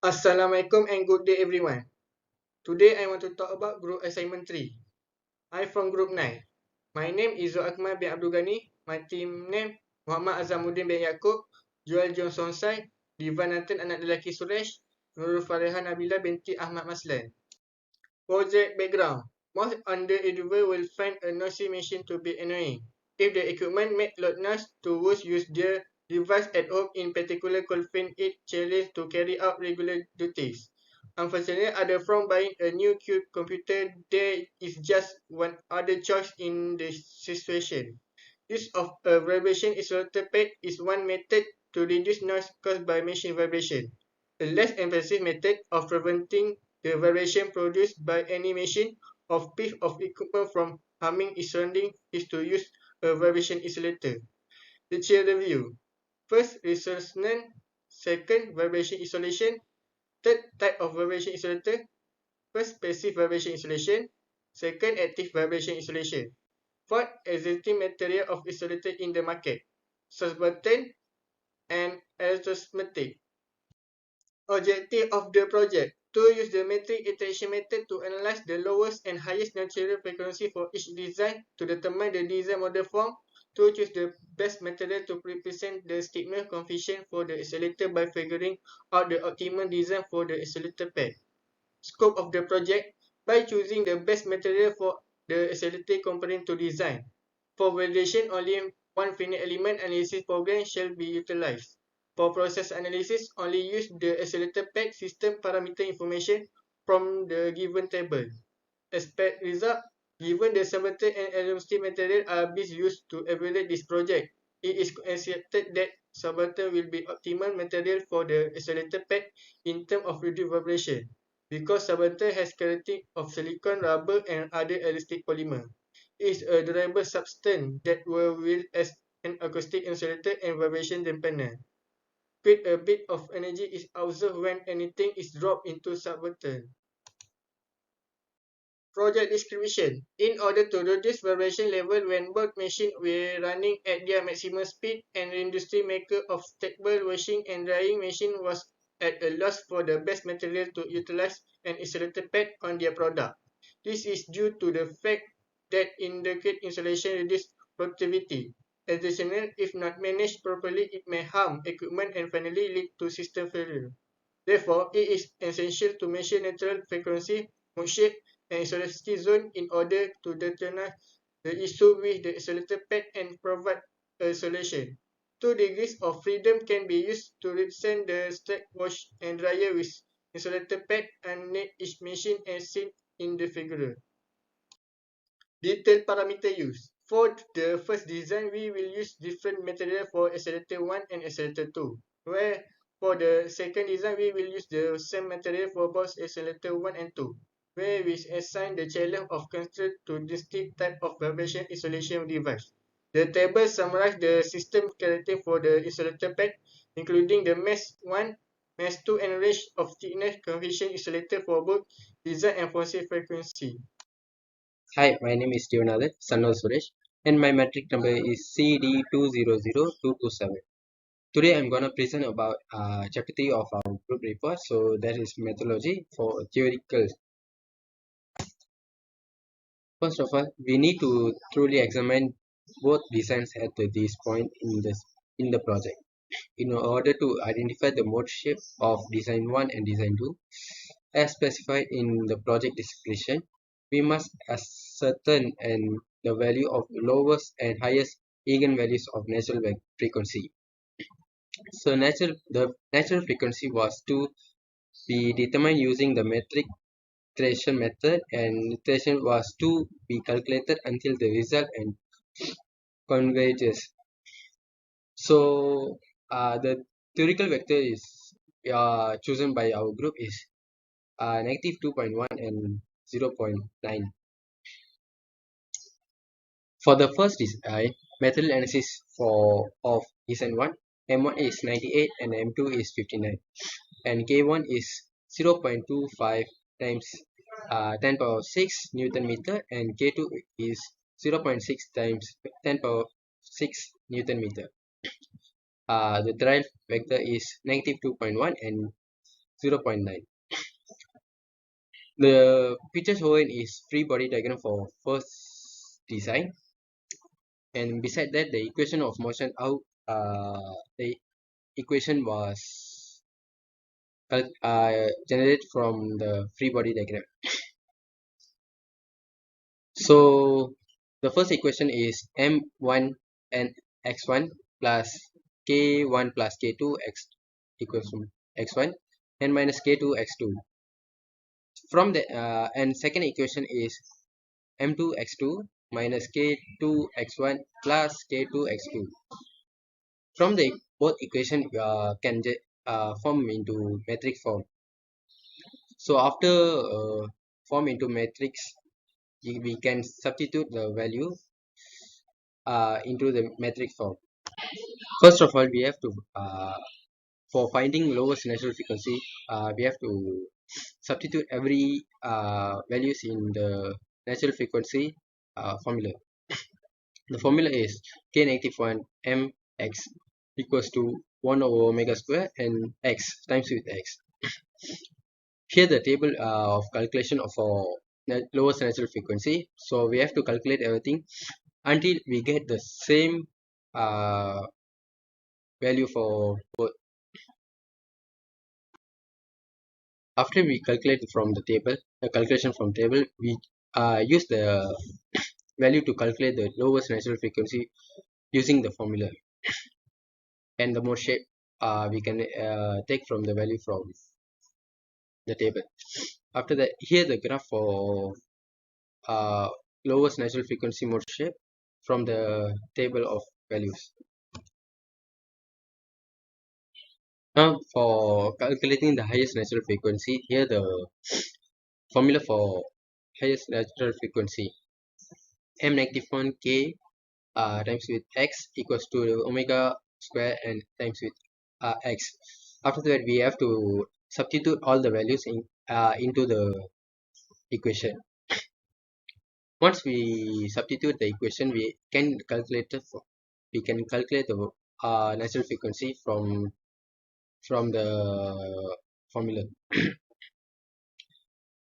Assalamualaikum and good day everyone. Today I want to talk about group assignment 3. I'm from group 9. My name is Zul Akmal bin Abdul Ghani. My team name Muhammad Azamuddin bin Yaakob, Joel Johnson Sai, Divan Nathan anak lelaki Suresh, Nurul Fariha Nabila binti Ahmad Maslan. Project background. Most underindividuals will find a noisy machine to be annoying. If the equipment make loud noise, tourists use their device at home, in particular could find it challenging to carry out regular duties. Unfortunately, other from buying a new cube computer, there is just one other choice in the situation. Use of a vibration isolator pad is one method to reduce noise caused by machine vibration. A less invasive method of preventing the vibration produced by any machine or piece of equipment from harming its surroundings is to use a vibration isolator. The chair review. First, resonance. Second, vibration isolation. Third type of vibration isolator. First, passive vibration isolation. Second, active vibration isolation. Fourth, existing material of isolator in the market. Source button and electrosmatic. Objective of the project: to use the metric iteration method to analyze the lowest and highest natural frequency for each design to determine the design model form, to choose the best material to represent the stiffness coefficient for the isolator by figuring out the optimal design for the isolator pad. Scope of the project: by choosing the best material for the isolator component to design. For validation, only one finite element analysis program shall be utilized. For process analysis, only use the isolator pad system parameter information from the given table. Expect result: given the submeter and aluminum material are being used to evaluate this project, it is accepted that submeter will be optimal material for the isolator pad in terms of reduced vibration, because submeter has characteristics of silicon, rubber, and other elastic polymer. It is a durable substance that will as an acoustic insulator and vibration dampener. Quite a bit of energy is absorbed when anything is dropped into submeter. Project description: in order to reduce vibration level when both machines were running at their maximum speed, an industry maker of stackable washing and drying machine was at a loss for the best material to utilize an insulator pad on their product. This is due to the fact that inadequate insulation reduces productivity. Additionally, if not managed properly, it may harm equipment and finally lead to system failure. Therefore, it is essential to measure natural frequency, mode shape, and isolicity zone in order to determine the issue with the isolator pad and provide a solution. Two degrees of freedom can be used to represent the stack wash and dryer with insulator pad underneath each machine as seen in the figure. Detailed parameter use. For the first design, we will use different material for accelerator 1 and accelerator 2, where for the second design, we will use the same material for both accelerator 1 and 2, where we assign the challenge of constraint to distinct type of vibration isolation device. The table summarizes the system characteristic for the insulator pad, including the mass 1, mass 2, and range of thickness coefficient isolator for both design and function frequency. Hi, my name is Devanathan, son of Suresh, and my metric number is CD200227. Today I'm gonna present about chapter 3 of our group report. So that is methodology for theoretical. First of all, we need to truly examine both designs at this point in the project in order to identify the mode shape of design 1 and design 2. As specified in the project description, we must ascertain the value of lowest and highest eigenvalues of natural frequency. So the natural frequency was to be determined using the metric iteration method, and iteration was to be calculated until the result and converges. So the theoretical vector is chosen by our group is negative 2.1 and 0.9. For the first design, material analysis of design 1, M1 is 98 and M2 is 59, and K1 is 0.25 times 10 power 6 Newton meter, and K2 is 0.6 times 10 power 6 Newton meter. The derived vector is negative 2.1 and 0.9. The picture shown is free body diagram for first design, and beside that the equation of motion out the equation was generated from the free body diagram. So the first equation is m1 and x1 plus k1 plus k2 x equals to x1 and minus k2 x2. From the and second equation is m2 x2 minus k2 x1 plus k2 x2. From the both equation can form into metric form. So after form into matrix, we can substitute the value into the metric form. First of all, we have to for finding lowest natural frequency, we have to substitute every values in the natural frequency formula. The formula is k negative 1 m x equals to 1 over omega square and x times with x. Here the table of calculation of our lowest natural frequency. So we have to calculate everything until we get the same value for both. After we calculate from the table, the calculation from table, we use the value to calculate the lowest natural frequency using the formula, and the mode shape we can take from the value from the table. After that, here the graph for uh, lowest natural frequency mode shape from the table of values. Now for calculating the highest natural frequency, here the formula for highest natural frequency m negative 1 k times with x equals to omega square and times with x. After that, we have to substitute all the values into the equation. Once we substitute the equation, we can calculate the natural frequency from the formula.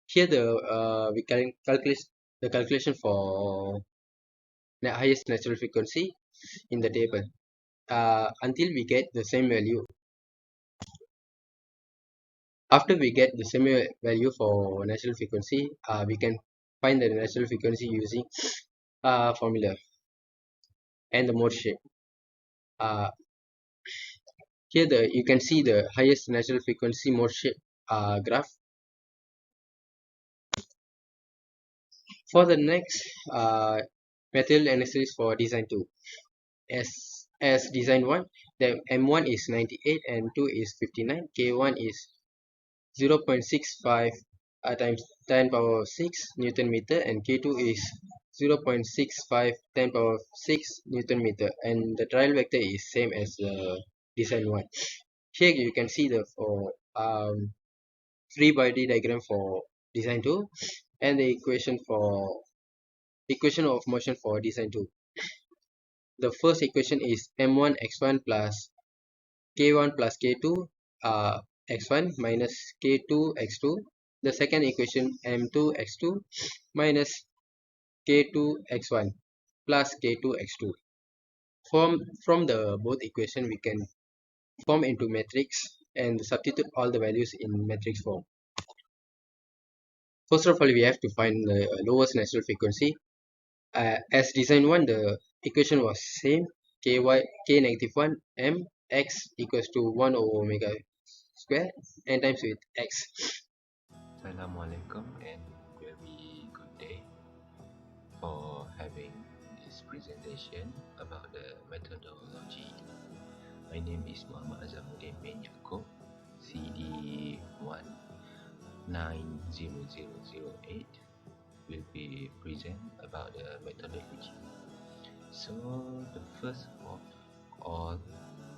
Here the we can calculate the calculation for the highest natural frequency in the table until we get the same value. After we get the same value for natural frequency, we can find the natural frequency using formula and the mode shape. Uh, Here you can see the highest natural frequency mode shape graph. For the next material analysis for design 2, as design 1, the M1 is 98 and 2 is 59, K1 is 0.65 times 10 power 6 Newton meter, and K2 is 0.65 10 power 6 Newton meter, and the trial vector is same as the design 1. Here you can see the for free body diagram for design 2 and the equation of motion for design 2. The first equation is m1 x1 plus k1 plus k2 x1 minus k2 x2. The second equation m2 x2 minus k2 x1 plus k2 x2. From the both equation, we can form into matrix and substitute all the values in matrix form. First of all, we have to find the lowest natural frequency. As design 1, the equation was same, k negative 1 m x equals to 1 over omega square and times with x. Assalamualaikum and very good day for having this presentation about the methodology. My name is Muhammad Azamuddin bin Yaakob, CD 190008 will be present about the methodology. So the first of all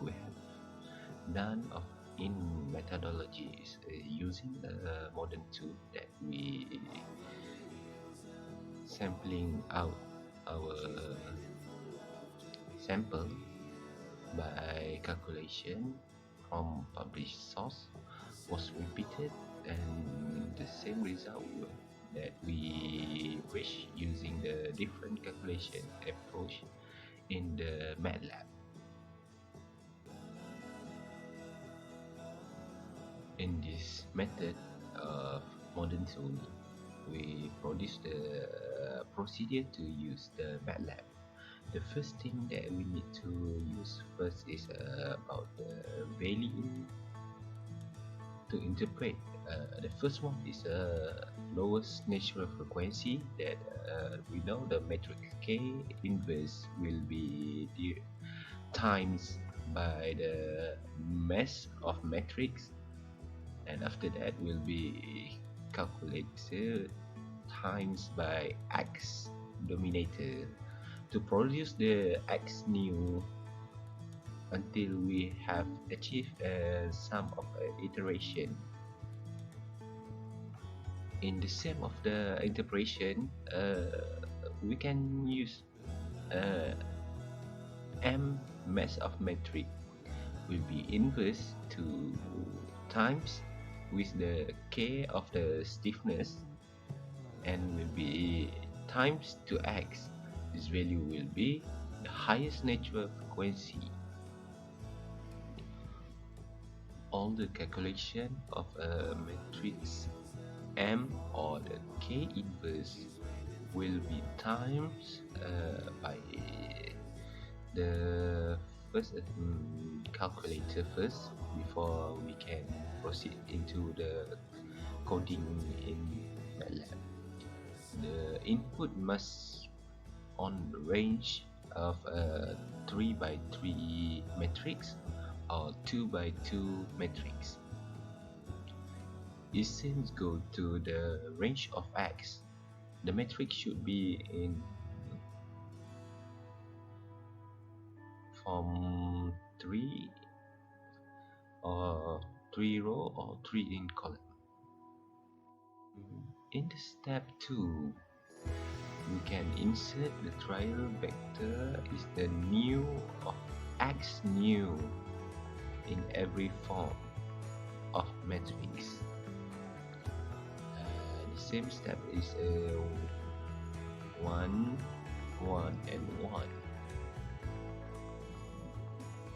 we have done in methodology is using a modern tool that we sampling out our sample by calculation from published source, was repeat method and the same result that we reach using the different calculation approach in the MATLAB. In this method of modern tool, we produce the procedure to use the MATLAB. The first thing that we need to use first is about the value to interpret. The first one is lowest natural frequency that we know the matrix K inverse will be times by the mass of matrix, and after that will be calculated times by x denominator to produce the x new until we have achieved a sum of iteration. In the sum of the interpretation, we can use m mass of matrix will be inverse to times with the k of the stiffness and will be times to x. This value will be the highest natural frequency. All the calculation of a matrix M or the K inverse will be times by the first calculator first before we can proceed into the coding in MATLAB. The input must on the range of a 3 by 3 matrix or 2 by 2 matrix. If since go to the range of x, the matrix should be in from 3 or 3 row or 3 in column. In the step 2, we can insert the trial vector is the new of x new in every form of matrix. The same step is 1, 1 and 1.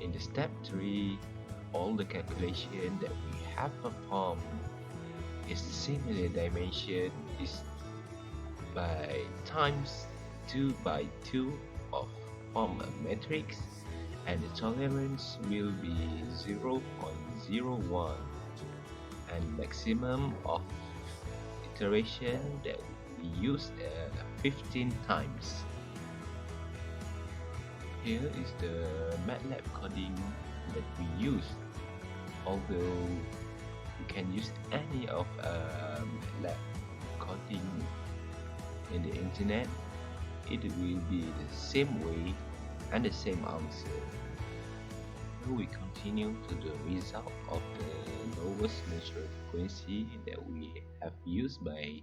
In the step 3, all the calculation that we have performed is similar dimension is by times 2 by 2 of form a matrix, and the tolerance will be 0.01 and maximum of iteration that we use 15 times. Here is the MATLAB coding that we use. Although you can use any of MATLAB coding in the internet, it will be the same way and the same answer. Now we continue to the result of the lowest natural frequency that we have used by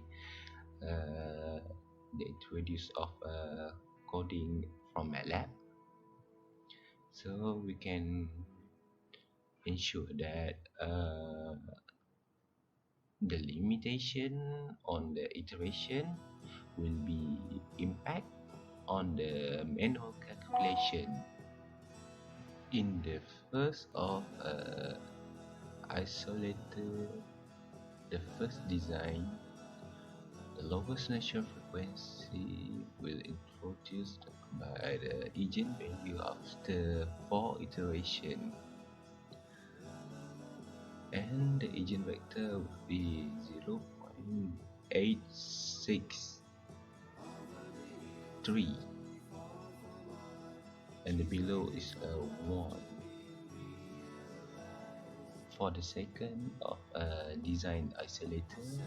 the introduce of coding from MATLAB. So we can ensure that the limitation on the iteration will be impact on the manual calculation. In the first of isolator, the first design, the lowest natural frequency will introduced by the eigenvalue after 4 iteration, and the eigenvector will be 0.863, and the below is a 1. For the second of design isolator,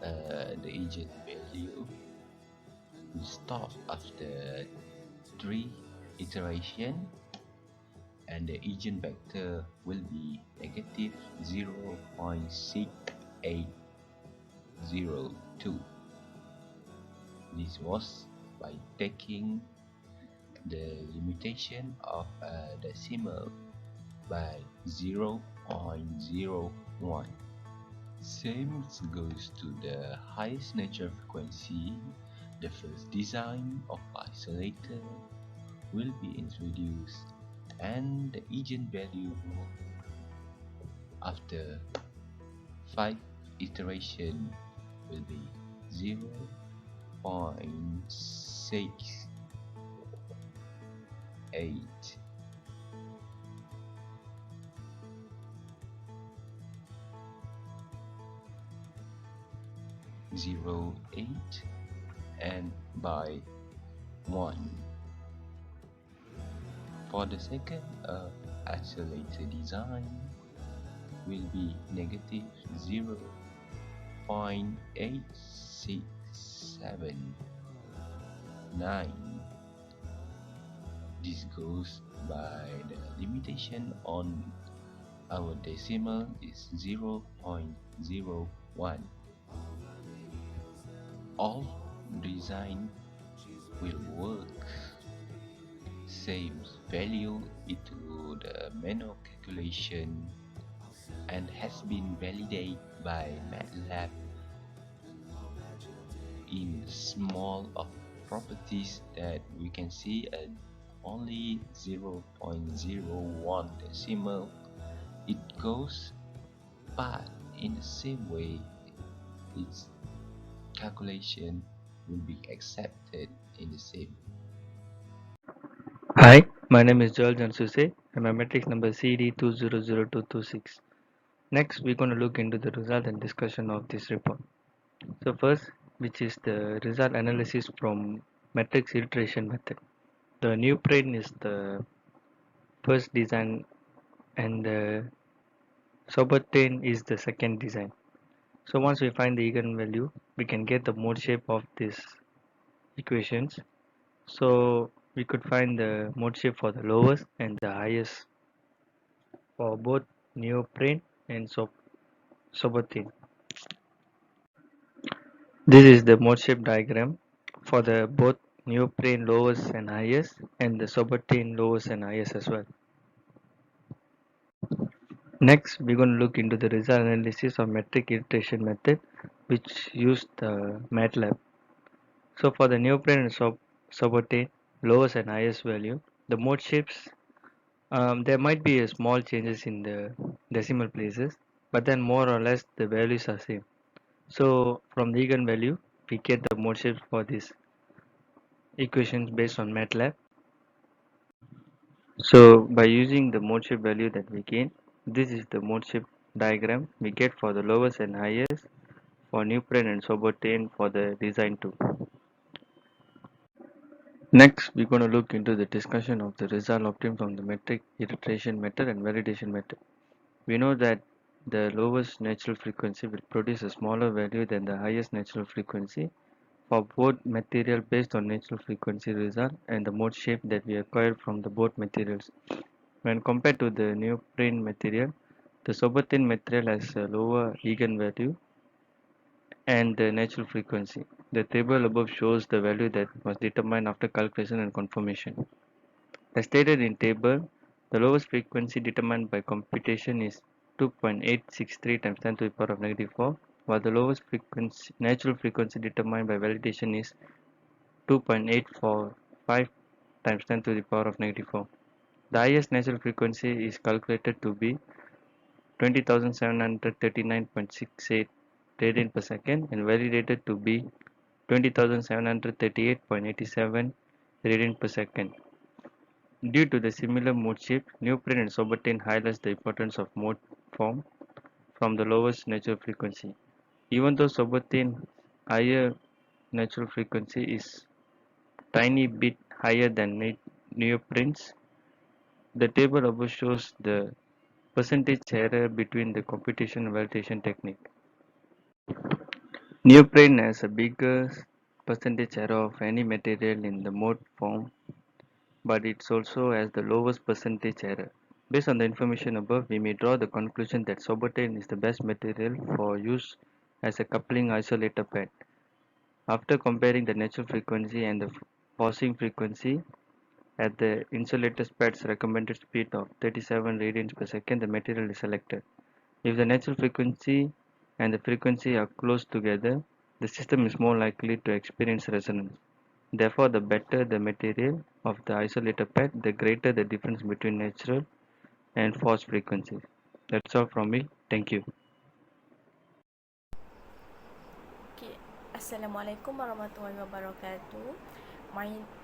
the eigenvalue will stop after 3 iteration, and the eigenvector will be negative 0.6802. This was by taking the limitation of decimal by 0.01. Same goes to the highest natural frequency. The first design of isolator will be introduced, and the eigenvalue after 5 iteration will be 0.68. Zero 8 and by 1. For the second isolator design will be negative 0.8679. This goes by the limitation on our decimal is 0.01. All design will work same value into the manual calculation and has been validated by MATLAB in small of properties that we can see at only 0.01 decimal. It goes, but in the same way its calculation will be accepted in the same. Hi, my name is Joel Jansuse and my matrix number CD200226. Next, we're going to look into the result and discussion of this report. So first, which is the result analysis from matrix iteration method. The new plane is the first design and the Sobertain is the second design. So once we find the eigenvalue, we can get the mode shape of these equations. So we could find the mode shape for the lowest and the highest for both neoprene and sobothene. This is the mode shape diagram for the both neoprene lowest and highest and the sobothene lowest and highest as well. Next, we're going to look into the result analysis of metric iteration method, which used the MATLAB. So for the neoprene and sobothene lowest and highest value, the mode shapes, there might be a small changes in the decimal places, but then more or less the values are same. So from the eigenvalue, we get the mode shapes for these equations based on MATLAB. So by using the mode shape value that we gain, this is the mode shape diagram we get for the lowest and highest for neoprene and sobothene for the design 2. Next, we're going to look into the discussion of the result obtained from the metric iteration method and validation method. We know that the lowest natural frequency will produce a smaller value than the highest natural frequency for both material based on natural frequency result and the mode shape that we acquired from the both materials. When compared to the neoprene material, the sobothene material has a lower eigenvalue and the natural frequency. The table above shows the value that was determined after calculation and confirmation. As stated in table, the lowest frequency determined by computation is 2.863 times 10 to the power of negative 4, while the lowest frequency, natural frequency determined by validation is 2.845 times 10 to the power of negative 4. The highest natural frequency is calculated to be 20,739.68 radian per second and validated to be 20,738.87 radian per second. Due to the similar mode shape, neoprene and sobothene highlights the importance of mode form from the lowest natural frequency. Even though sobothene higher natural frequency is tiny bit higher than neoprene's, the table above shows the percentage error between the computation and validation technique. Neoprene has a biggest percentage error of any material in the mode form, but it also has the lowest percentage error. Based on the information above, we may draw the conclusion that sobothene is the best material for use as a coupling isolator pad. After comparing the natural frequency and the forcing frequency at the insulator's pad's recommended speed of 37 radians per second, the material is selected. If the natural frequency and the frequency are close together, the system is more likely to experience resonance. Therefore, the better the material of the isolator pad, the greater the difference between natural and forced frequencies. That's all from me. Thank you. Okay. Assalamualaikum warahmatullahi wabarakatuh.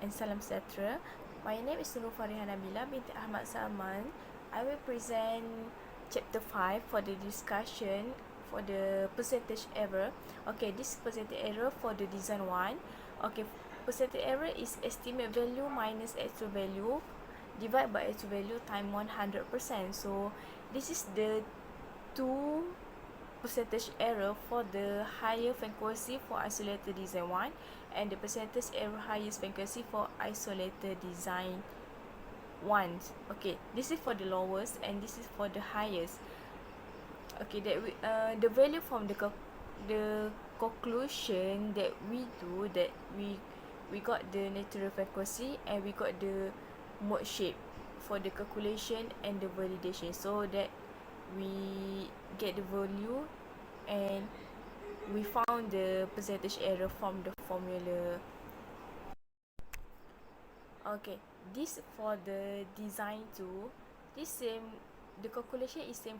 And salam sejahtera. My name is Nur Fariha Nabila binti Ahmad Salman. I will present chapter 5 for the discussion for the percentage error. Okay, this percentage error for the design 1. Okay, percentage error is estimate value minus actual value divided by actual value time 100%. So this is the two percentage error for the higher frequency for isolated design 1 and the percentage error highest frequency for isolated design 1. Okay, this is for the lowest and this is for the highest. Okay, that the value from the conclusion that we do, that we got the natural frequency and we got the mode shape for the calculation and the validation, so that we get the value and we found the percentage error from the formula. Okay, this for the design 2, this same, the calculation is same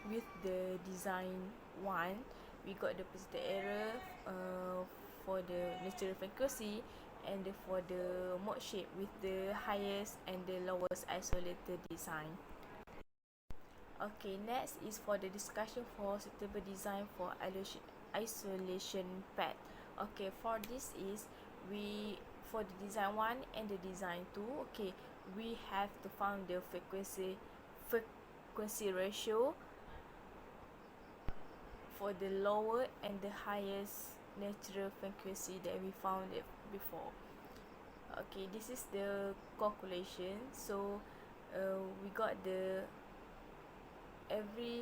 with the design 1. We got the percentage error for the natural frequency and for the mode shape with the highest and the lowest isolated design. Okay, next is for the discussion for suitable design for isolation pad. Okay, for this is for the design 1 and the design 2, okay, we have to find the frequency ratio for the lower and the highest natural frequency that we found it before. Okay, this is the calculation. So we got the every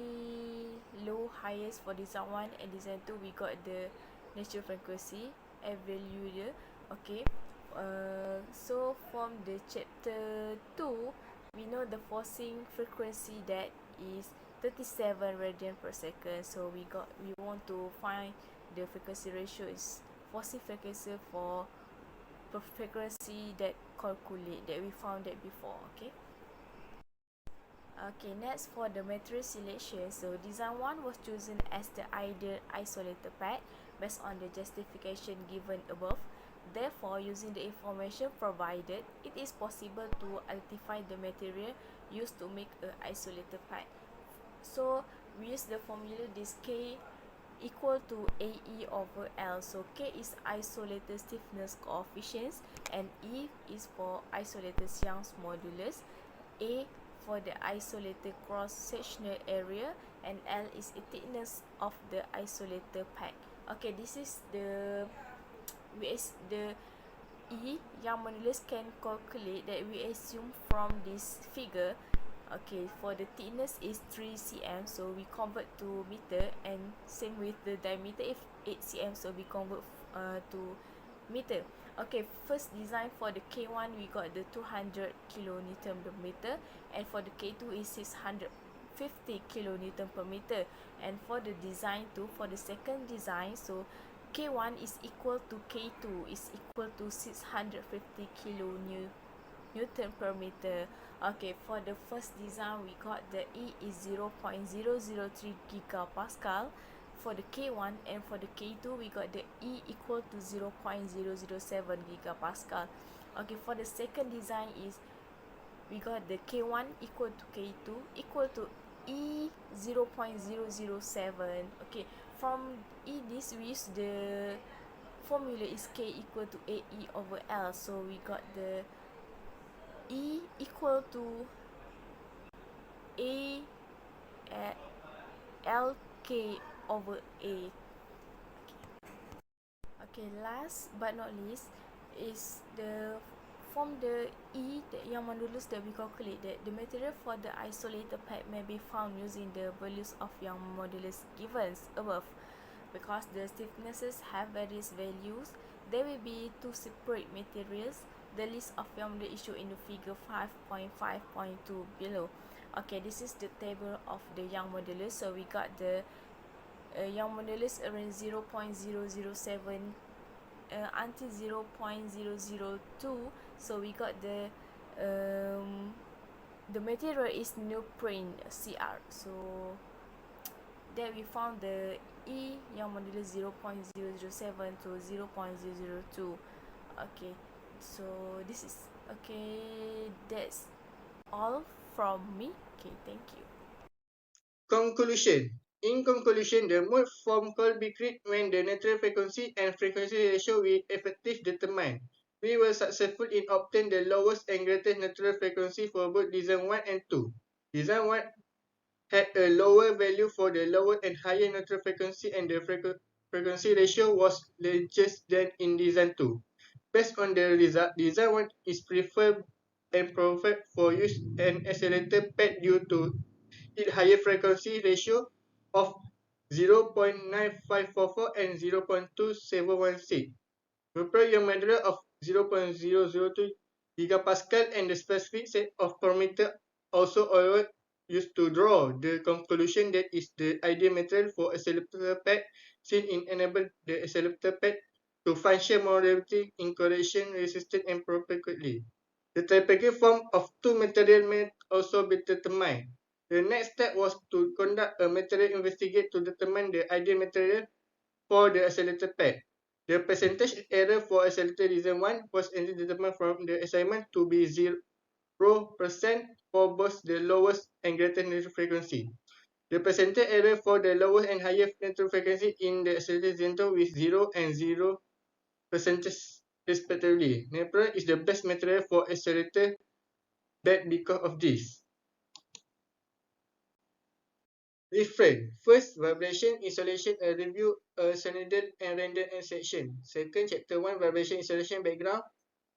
low highest for design 1 and design 2, we got the natural frequency and value dia. Okay, so from the chapter 2, we know the forcing frequency that is 37 radian per second. So we want to find the frequency ratio is forcing frequency for frequency that we found that before. Okay, next for the material selection. So design 1 was chosen as the ideal isolator pad based on the justification given above. Therefore, using the information provided, it is possible to identify the material used to make an isolator pad. So we use the formula this K equal to AE over L. So K is isolator stiffness coefficient and E is for isolator Young's modulus, A for the isolated cross-sectional area, and L is the thickness of the isolator pad. Okay, this is the E yang modulus can calculate that we assume from this figure. Okay, for the thickness is 3 cm, so we convert to meter, and same with the diameter, if 8 cm, so we convert to meter. Okay, first design for the K1 we got the 200 kilonewton per meter, and for the K2 is 650 kilonewton per meter. And for the design 2, for the second design, so K1 is equal to K2 is equal to 650 kilonewton per meter. Okay, for the first design we got the E is 0.003 gigapascal for the K1, and for the K2 we got the E equal to 0.007 gigapascal. Okay, for the second design is we got the K1 equal to K2 equal to E 0.007. Okay, from this we use the formula is K equal to AE over L, so we got the E equal to A LK over A. Okay, last but not least is from the E yang modulus that we calculate, that the material for the isolator pad may be found using the values of yang modulus given above. Because the stiffnesses have various values, there will be two separate materials. The list of yang modulus issued in the figure 5.5.2 below. Okay, this is the table of the young modulus. So we got the young modulus around 0.007 until 0.002. So we got the material is neoprene CR. So there we found the E young modulus 0.007 to 0.002. Okay, so this is okay. That's all from me. Okay, thank you. Conclusion. In conclusion, the mode form called be created when the natural frequency and frequency ratio we effectively determined. We were successful in obtaining the lowest and greatest natural frequency for both design 1 and 2. Design 1 had a lower value for the lower and higher natural frequency, and the frequency ratio was larger than in design 2. Based on the result, design 1 is preferred and perfect for use an accelerator pad due to its higher frequency ratio of 0.9544 and 0.2716. Prepare your measure of 0.002 gigapascal and the specific set of parameters also always used to draw the conclusion that is the ideal material for accelerator pad, since it enables the accelerator pad to function more relatively in corrosion resistant and perpetually. The typical form of two materials may also be determined. The next step was to conduct a material investigate to determine the ideal material for the accelerator pad. The percentage error for accelerator design 1 was determined from the assignment to be 0% for both the lowest and greatest natural frequency. The percentage error for the lowest and highest natural frequency in the accelerator design 2 is 0 and 0% respectively. Nepra is the best material for accelerator bed because of this. Different. First, vibration isolation, a review, a synodal and random end section. Second, chapter 1, vibration isolation background.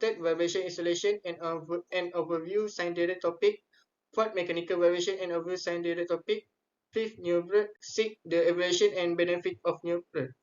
Third, vibration isolation and overview, sign direct topic. Fourth, mechanical vibration and overview, sign direct topic. Fifth, neutral. Sixth, the evaluation and benefit of neutral.